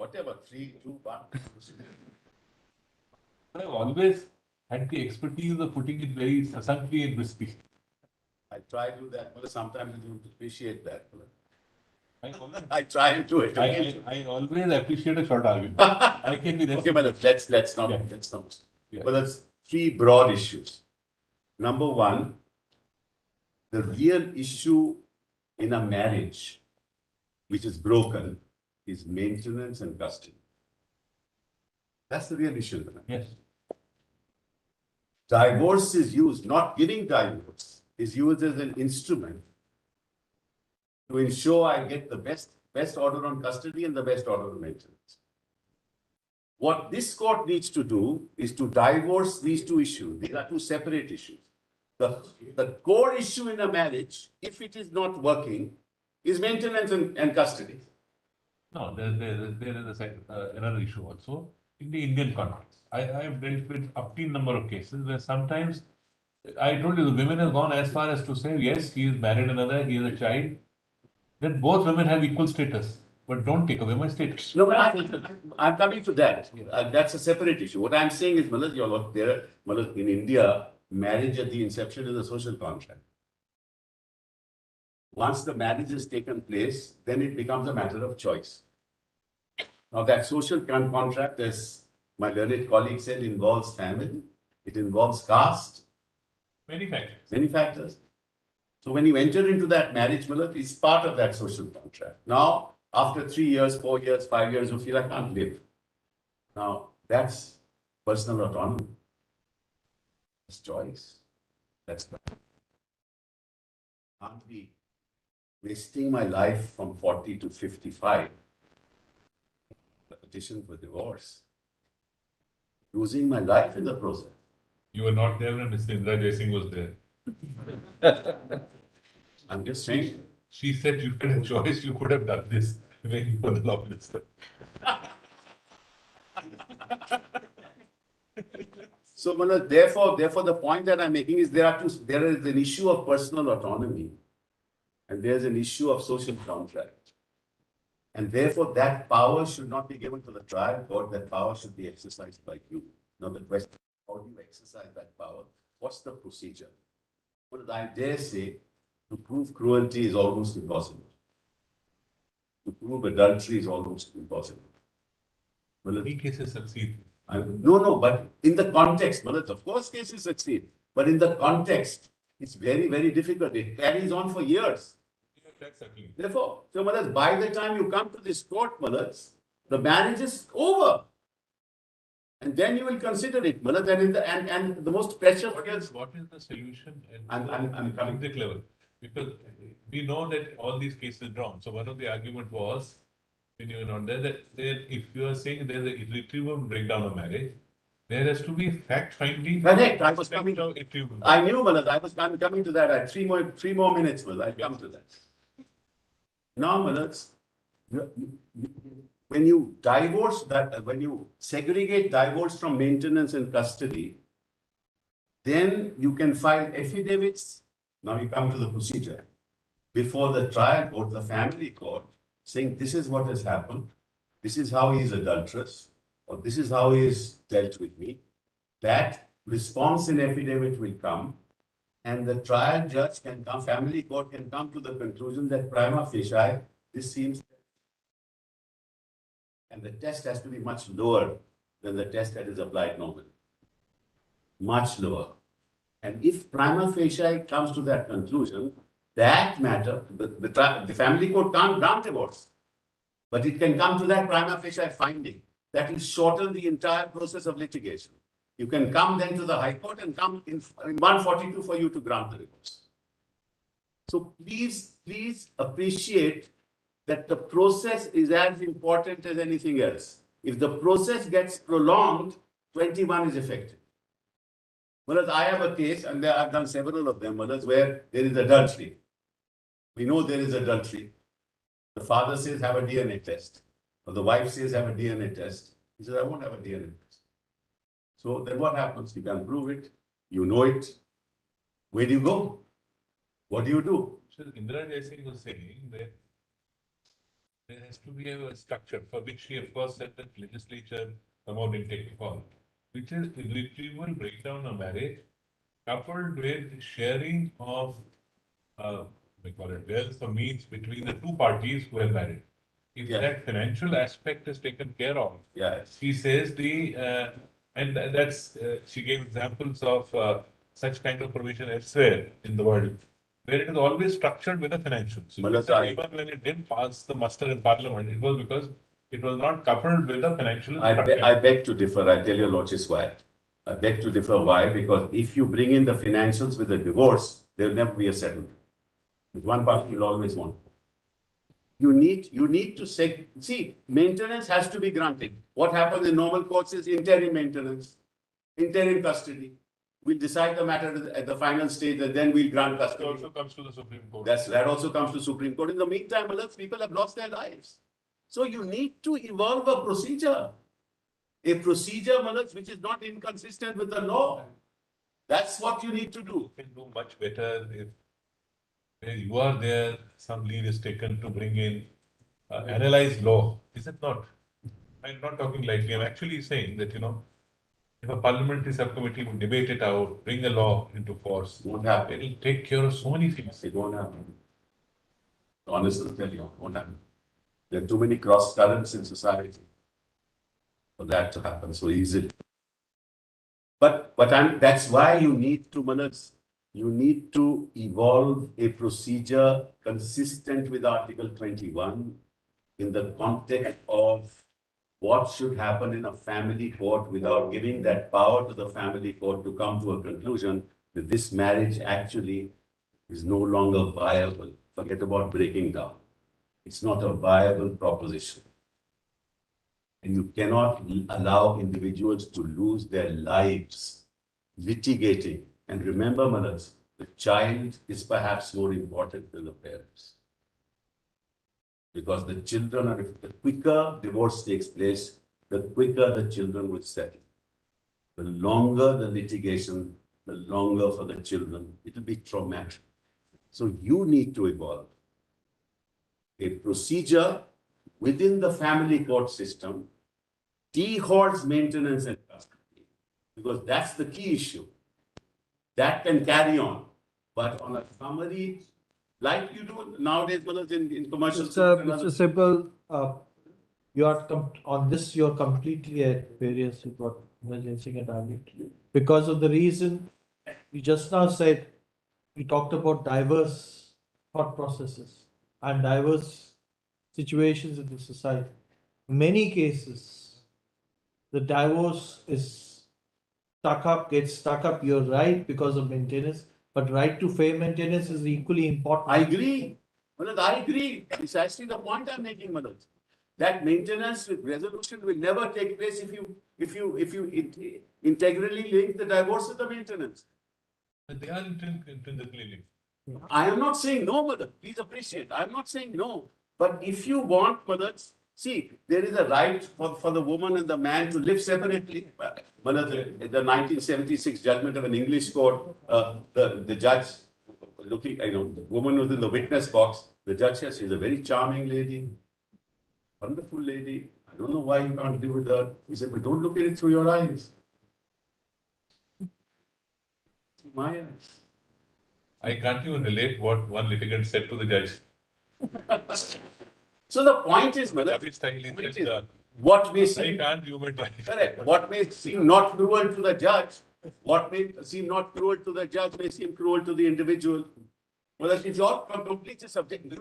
Whatever, 3, 2, 1. I've always had the expertise of putting it very succinctly and crispy. I try to do that, but sometimes you don't appreciate that. I try and do it. I always appreciate a short argument. I can be Okay, but let's not. Yeah. Well, there's 3 broad issues. Number 1, the real issue in a marriage which is broken is maintenance and custody. That's the real issue. Yes. Divorce is used, not giving divorce, is used as an instrument to ensure I get the best order on custody and the best order on maintenance. What this court needs to do is to divorce these 2 issues. These are 2 separate issues. The core issue in a marriage, if it is not working, is maintenance and custody. No, there is another issue also in the Indian context. I have dealt with up to a number of cases where sometimes I told you the women have gone as far as to say, yes, he is married another, he has a child. Then both women have equal status, but don't take away my status. No, but I'm coming to that. That's a separate issue. What I'm saying is, Malaj, in India, marriage at the inception is a social contract. Once the marriage has taken place, then it becomes a matter of choice. Now, that social contract, as my learned colleague said, involves family, it involves caste. Many factors. Many factors. So when you enter into that marriage, Malaj, it's part of that social contract. Now, after 3 years, 4 years, 5 years, you feel I can't live. Now, that's personal autonomy. That's choice. That's can't be wasting my life from 40 to 55. The petition for divorce. Losing my life in the process. You were not there when Mr. Indra Jaising was there. I'm just saying. She said you had a choice, you could have done this when you were the law minister. So, Manoj, therefore, the point that I'm making is there is an issue of personal autonomy and there's an issue of social contract. And therefore, that power should not be given to the trial court, that power should be exercised by you. Now, the question, how do you exercise that power? What's the procedure? Well, I dare say, to prove cruelty is almost impossible. To prove adultery is almost impossible. Well, many cases succeed. No, but in the context, well, of course cases succeed, but in the context, it's very, very difficult. It carries on for years. Therefore, so Malaj, by the time you come to this court, Malaj, the marriage is over. And then you will consider it, Malaj, and the most precious. What is the solution at I'm coming the level? Because we know that all these cases are drawn. So one of the argument was, when you were not there, that if you are saying there's an irretrievable breakdown of marriage, there has to be fact finding. Correct. I was coming to. I knew, Malaj. I'm coming to that. I had 3 more minutes, Malaj. I'll come to that. Now, Malaj, when you divorce that, when you segregate divorce from maintenance and custody, then you can file affidavits. Now you come to the procedure before the trial court, the family court, saying this is what has happened, this is how he is adulterous, or this is how he is dealt with me. That response in affidavit will come, and the trial judge can come, family court can come to the conclusion that prima facie, this seems, and the test has to be much lower than the test that is applied normally. Much lower. And if prima facie comes to that conclusion, that matter, the family court can't grant divorce, but it can come to that prima facie finding. That will shorten the entire process of litigation. You can come then to the High Court and come in 142 for you to grant the divorce. So please appreciate that the process is as important as anything else. If the process gets prolonged, 21 is effective. Whereas I have a case, and I've done several of them, where there is adultery. We know there is adultery. The father says, have a DNA test. Or the wife says, have a DNA test. He says, I won't have a DNA test. So then what happens? You can prove it. You know it. Where do you go? What do you do? So Indra Jaising was saying that There has to be a structure for which he, of course, said that legislature somehow didn't take the call, which is irretrievable breakdown of marriage coupled with sharing of, we call it wealth or means between the two parties who are married. If Yeah. that financial aspect is taken care of, Yes. she says she gave examples of such kind of provision elsewhere in the world, where it is always structured with a financial. So even when it didn't pass the muster in parliament, it was because it was not coupled with a financial structure. I beg to differ. I tell you, Lordship, why. I beg to differ. Why? Because if you bring in the financials with a divorce, there will never be a settlement. One party will always want. You need to say, see, maintenance has to be granted. What happens in normal courts is interim maintenance, interim custody. We'll decide the matter at the final stage, and then we'll grant It custody. also comes to the Supreme Court. That also comes to Supreme Court. In the meantime, people have lost their lives. So you need to evolve a procedure which is not inconsistent with the law. That's what you need to do. You can do much better if where you are there, some lead is taken to bring in analyze law. Is it not? I'm not talking lightly. I'm actually saying that, if a parliamentary subcommittee would debate it out, bring a law into force, Won't happen. it will take care of so many things. It won't happen. Honestly, tell you, it won't happen. There are too many cross currents in society for that to happen so easily. But that's why you need to evolve a procedure consistent with Article 21 in the context of what should happen in a family court without giving that power to the family court to come to a conclusion that this marriage actually is no longer viable. Forget about breaking down. It's not a viable proposition. And you cannot allow individuals to lose their lives litigating. And remember, mothers, the child is perhaps more important than the parents. Because the children are, the quicker divorce takes place, the quicker the children will settle. The longer the litigation, the longer for the children, it will be traumatic. So you need to evolve a procedure within the family court system, deholds maintenance and custody, because that's the key issue. That can carry on. But on a summary, like you do nowadays, in commercial. Mr. Sibal, on this, you're completely at variance with what Emergency had argued. Because of the reason you just now said, we talked about diverse thought processes and diverse situations in the society. In many cases, the divorce is gets stuck up, you're right, because of maintenance, but right to fair maintenance is equally important. I agree. I agree. Precisely the point I'm making, Manoj. That maintenance with resolution will never take place if you integrally link the divorce with the maintenance. But they are intrinsically linked. I am not saying no, mother. Please appreciate. I am not saying no. But if you want, mothers, see, there is a right for the woman and the man to live separately. Mother, the 1976 judgment of an English court, the judge looking, the woman was in the witness box. The judge says she's a very charming lady, wonderful lady. I don't know why you can't live with her. He said, but don't look at it through your eyes. Through my eyes. I can't even relate what one litigant said to the judge. So the point is, mother, what may seem correct, what may seem not cruel to the judge, what may seem not cruel to the judge may seem cruel to the individual. Well, it's all completely subjective.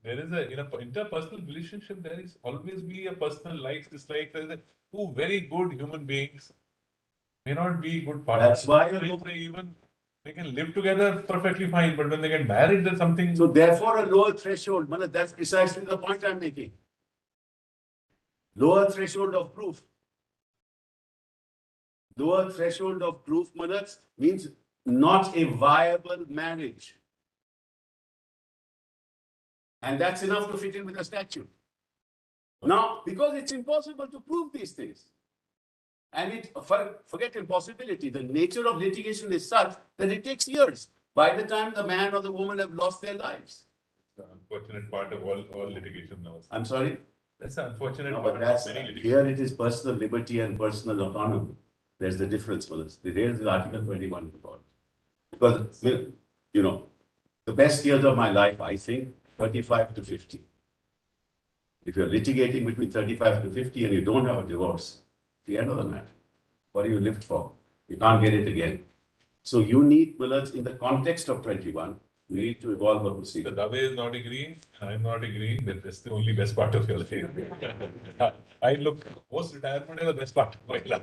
There is in an interpersonal relationship, there is always be a personal likes, dislikes. There is two very good human beings may not be good partners. That's why they can live together perfectly fine, but when they get married, there's something. So therefore, a lower threshold. That's precisely the point I'm making. Lower threshold of proof. Lower threshold of proof, means not a viable marriage. And that's enough to fit in with the statute. Now, because it's impossible to prove these things. And forget impossibility. The nature of litigation is such that it takes years by the time the man or the woman have lost their lives. the unfortunate part of all litigation now. I'm sorry? That's the unfortunate No, part but that's, of many litigation. here it is personal liberty and personal autonomy. There's the difference for this. Here is Article 21 report. Because, you know, the best years of my life, I think, 35 to 50. If you're litigating between 35 to 50 and you don't have a divorce, the end of the matter. What do you live for? You can't get it again. So you need, Millers, in the context of 21, you need to evolve a The procedure. Dave is not agreeing, I'm not agreeing that that's the only best part of your life. I look, post-retirement is the best part of my life.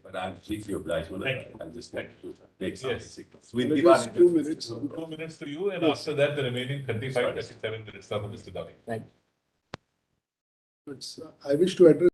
But I'm chiefly obliged, Millers. Thank you. I'll just like to make some Yes. signals. We'll But give just our 2 minutes. 2 minutes to you, and after that, the remaining 35, 37 minutes are for Mr. Dave. I wish to address